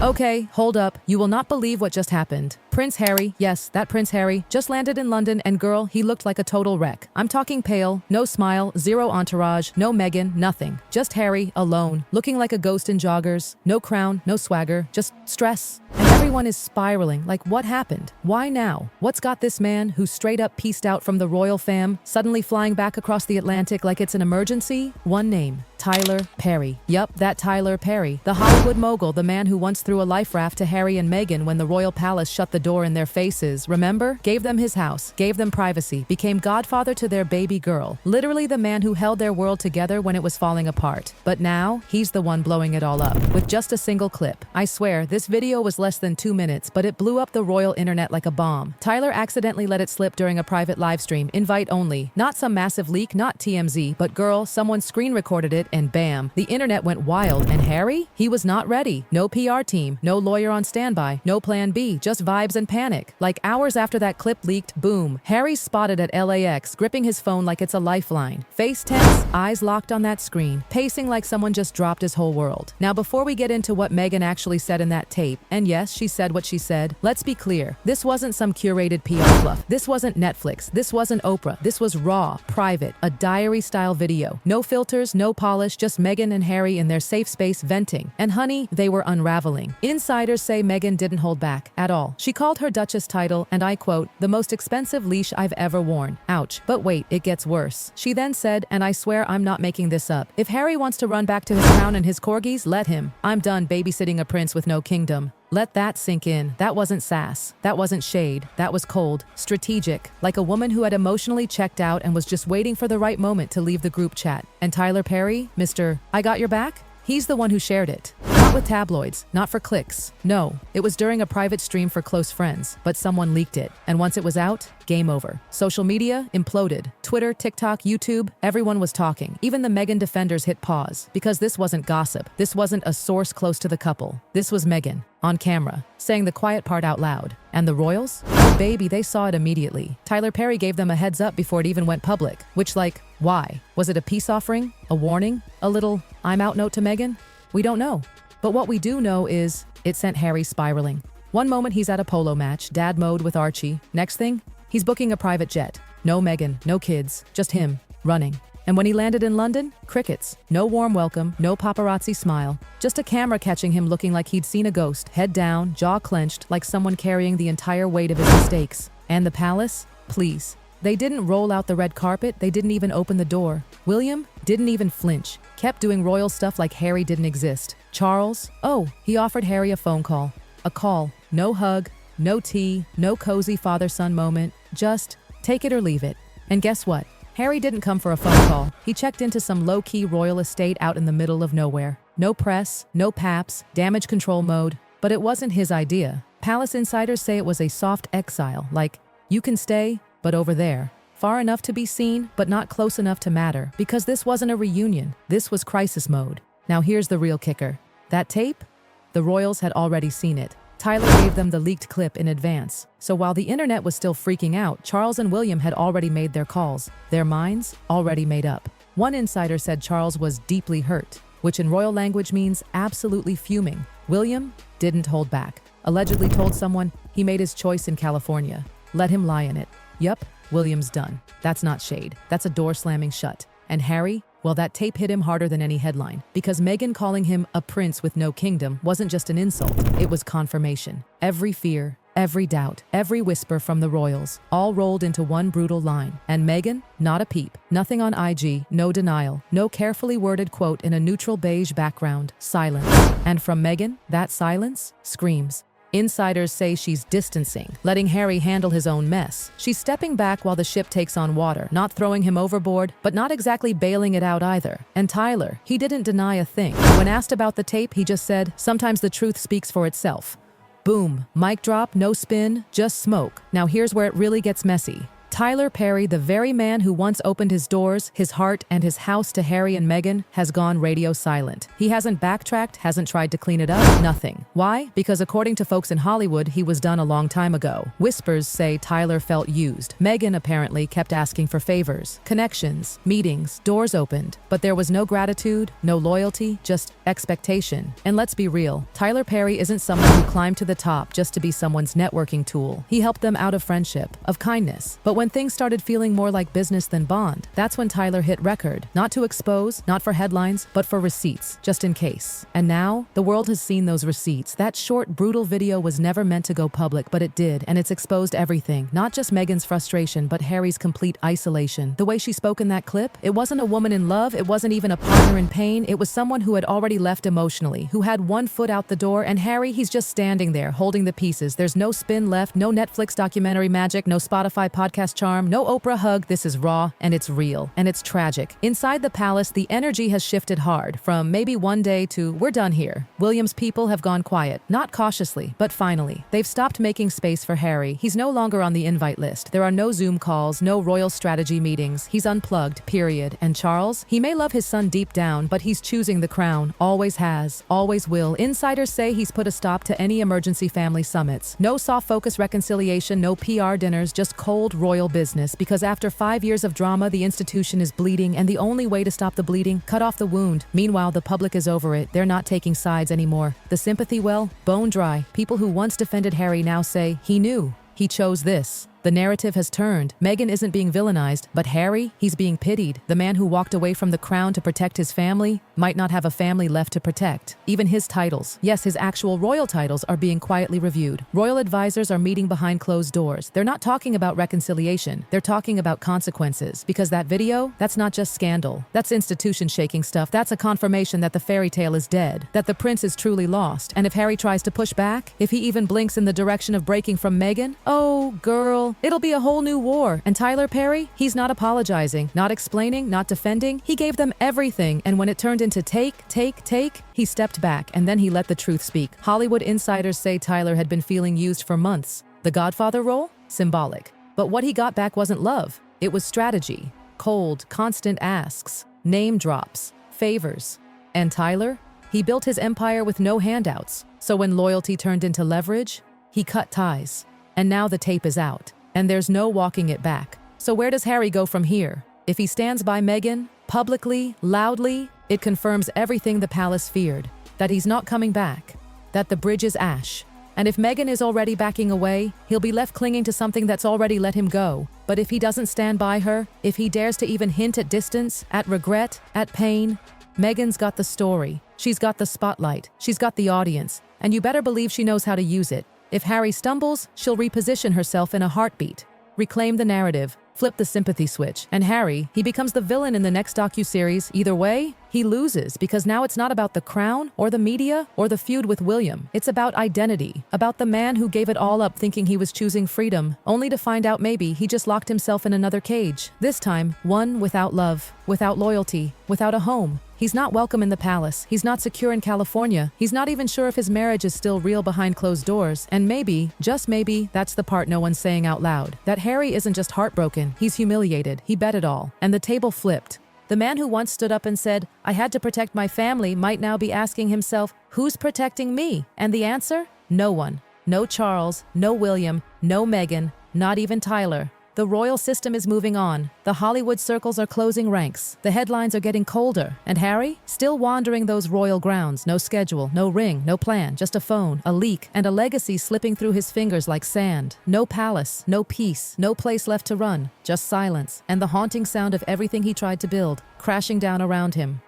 Okay, hold up. You will not believe what just happened. Prince Harry, yes, that Prince Harry, just landed in London and girl, he looked like a total wreck. I'm talking pale, no smile, zero entourage, no Meghan, nothing. Just Harry, alone, looking like a ghost in joggers, no crown, no swagger, just stress. And everyone is spiraling, like what happened? Why now? What's got this man, who straight up pieced out from the royal fam, suddenly flying back across the Atlantic like it's an emergency? One name. Tyler Perry. Yup, that Tyler Perry. The Hollywood mogul, the man who once threw a life raft to Harry and Meghan when the royal palace shut the door in their faces, remember? Gave them his house, gave them privacy, became godfather to their baby girl. Literally the man who held their world together when it was falling apart. But now, he's the one blowing it all up, with just a single clip. I swear, this video was less than 2 minutes, but it blew up the royal internet like a bomb. Tyler accidentally let it slip during a private live stream, invite only. Not some massive leak, not TMZ, but girl, someone screen recorded it and bam, the internet went wild. And Harry? He was not ready. No PR team, no lawyer on standby, no plan B, just vibes and panic. Like hours after that clip leaked, boom, Harry's spotted at LAX, gripping his phone like it's a lifeline. Face tense, eyes locked on that screen, pacing like someone just dropped his whole world. Now before we get into what Meghan actually said in that tape, and yes, she said what she said, let's be clear, this wasn't some curated PR fluff. This wasn't Netflix, this wasn't Oprah, this was raw, private, a diary-style video. No filters, no polish, just Meghan and Harry in their safe space venting. And honey, they were unraveling. Insiders say Meghan didn't hold back at all. She called her Duchess title, and I quote, the most expensive leash I've ever worn. Ouch. But wait, it gets worse. She then said, and I swear I'm not making this up, if Harry wants to run back to his crown and his corgis, let him. I'm done babysitting a prince with no kingdom. Let that sink in. That wasn't sass. That wasn't shade. That was cold. Strategic. Like a woman who had emotionally checked out and was just waiting for the right moment to leave the group chat. And Tyler Perry, Mr. I got your back? He's the one who shared it. Not with tabloids, not for clicks. No, it was during a private stream for close friends, but someone leaked it. And once it was out, game over. Social media imploded. Twitter, TikTok, YouTube, everyone was talking. Even the Meghan defenders hit pause, because this wasn't gossip. This wasn't a source close to the couple. This was Meghan, on camera, saying the quiet part out loud. And the royals? Oh baby, they saw it immediately. Tyler Perry gave them a heads up before it even went public. Which like, why? Was it a peace offering? A warning? A little, I'm out note to Meghan? We don't know. But what we do know is, it sent Harry spiraling. One moment he's at a polo match, dad mode with Archie. Next thing, he's booking a private jet. No Meghan, no kids, just him, running. And when he landed in London, crickets. No warm welcome, no paparazzi smile. Just a camera catching him looking like he'd seen a ghost, head down, jaw clenched, like someone carrying the entire weight of his mistakes. And the palace? Please. They didn't roll out the red carpet, they didn't even open the door. William didn't even flinch. Kept doing royal stuff like Harry didn't exist. Charles? Oh, he offered Harry a phone call. A call. No hug, no tea, no cozy father-son moment. Just take it or leave it. And guess what? Harry didn't come for a phone call. He checked into some low-key royal estate out in the middle of nowhere. No press, no paps, damage control mode. But it wasn't his idea. Palace insiders say it was a soft exile, like, you can stay, but over there. Far enough to be seen, but not close enough to matter, because this wasn't a reunion. This was crisis mode. Now here's the real kicker. That tape? The royals had already seen it. Tyler gave them the leaked clip in advance. So while the internet was still freaking out, Charles and William had already made their calls. Their minds already made up. One insider said Charles was deeply hurt, which in royal language means absolutely fuming. William didn't hold back. Allegedly told someone he made his choice in California. Let him lie in it. Yup, William's done. That's not shade. That's a door slamming shut. And Harry? Well, that tape hit him harder than any headline, because Meghan calling him a prince with no kingdom wasn't just an insult, it was confirmation. Every fear, every doubt, every whisper from the royals, all rolled into one brutal line. And Meghan? Not a peep. Nothing on IG, no denial, no carefully worded quote in a neutral beige background. Silence. And from Meghan, that silence screams. Insiders say she's distancing, letting Harry handle his own mess. She's stepping back while the ship takes on water, not throwing him overboard, but not exactly bailing it out either. And Tyler, he didn't deny a thing. When asked about the tape, he just said, sometimes the truth speaks for itself. Boom, mic drop, no spin, just smoke. Now here's where it really gets messy. Tyler Perry, the very man who once opened his doors, his heart, and his house to Harry and Meghan, has gone radio silent. He hasn't backtracked, hasn't tried to clean it up, nothing. Why? Because according to folks in Hollywood, he was done a long time ago. Whispers say Tyler felt used. Meghan apparently kept asking for favors, connections, meetings, doors opened. But there was no gratitude, no loyalty, just expectation. And let's be real, Tyler Perry isn't someone who climbed to the top just to be someone's networking tool. He helped them out of friendship, of kindness. But when things started feeling more like business than bond, that's when Tyler hit record. Not to expose, not for headlines, but for receipts, just in case. And now, the world has seen those receipts. That short, brutal video was never meant to go public, but it did, and it's exposed everything. Not just Meghan's frustration, but Harry's complete isolation. The way she spoke in that clip, it wasn't a woman in love, it wasn't even a partner in pain, it was someone who had already left emotionally, who had one foot out the door, and Harry, he's just standing there, holding the pieces. There's no spin left, no Netflix documentary magic, no Spotify podcast charm, no Oprah hug. This is raw, and it's real, and it's tragic. Inside the palace, the energy has shifted hard, from maybe one day to we're done here. William's people have gone quiet, not cautiously, but finally. They've stopped making space for Harry. He's no longer on the invite list. There are no Zoom calls, no royal strategy meetings. He's unplugged, period. And Charles? He may love his son deep down, but he's choosing the crown. Always has, always will. Insiders say he's put a stop to any emergency family summits. No soft focus reconciliation, no PR dinners, just cold royal business. Because after 5 years of drama, the institution is bleeding, and the only way to stop the bleeding, cut off the wound. Meanwhile, the public is over it. They're not taking sides anymore. The sympathy well, bone dry. People who once defended Harry now say, he knew. He chose this. The narrative has turned. Meghan isn't being villainized, but Harry, he's being pitied. The man who walked away from the crown to protect his family might not have a family left to protect. Even his titles, yes, his actual royal titles, are being quietly reviewed. Royal advisors are meeting behind closed doors. They're not talking about reconciliation. They're talking about consequences. Because that video, that's not just scandal. That's institution-shaking stuff. That's a confirmation that the fairy tale is dead, that the prince is truly lost. And if Harry tries to push back, if he even blinks in the direction of breaking from Meghan, oh, girl, it'll be a whole new war. And Tyler Perry, he's not apologizing, not explaining, not defending. He gave them everything, and when it turned into take, he stepped back, and then he let the truth speak. Hollywood insiders say Tyler had been feeling used for months. The Godfather role? Symbolic. But what he got back wasn't love. It was strategy. Cold, constant asks, name drops, favors. And Tyler? He built his empire with no handouts. So when loyalty turned into leverage, he cut ties. And now the tape is out. And there's no walking it back. So where does Harry go from here? If he stands by Meghan, publicly, loudly, it confirms everything the palace feared. That he's not coming back. That the bridge is ash. And if Meghan is already backing away, he'll be left clinging to something that's already let him go. But if he doesn't stand by her, if he dares to even hint at distance, at regret, at pain, Meghan's got the story. She's got the spotlight. She's got the audience. And you better believe she knows how to use it. If Harry stumbles, she'll reposition herself in a heartbeat, reclaim the narrative, flip the sympathy switch. And Harry, he becomes the villain in the next docuseries. Either way, he loses, because now it's not about the crown or the media or the feud with William. It's about identity, about the man who gave it all up thinking he was choosing freedom, only to find out maybe he just locked himself in another cage. This time, one without love, without loyalty, without a home. He's not welcome in the palace. He's not secure in California. He's not even sure if his marriage is still real behind closed doors. And maybe, just maybe, that's the part no one's saying out loud. That Harry isn't just heartbroken. He's humiliated. He bet it all. And the table flipped. The man who once stood up and said, I had to protect my family, might now be asking himself, who's protecting me? And the answer? No one. No Charles, no William, no Meghan, not even Tyler. The royal system is moving on. The Hollywood circles are closing ranks. The headlines are getting colder. And Harry? Still wandering those royal grounds. No schedule, no ring, no plan, just a phone, a leak, and a legacy slipping through his fingers like sand. No palace, no peace, no place left to run. Just silence, and the haunting sound of everything he tried to build, crashing down around him.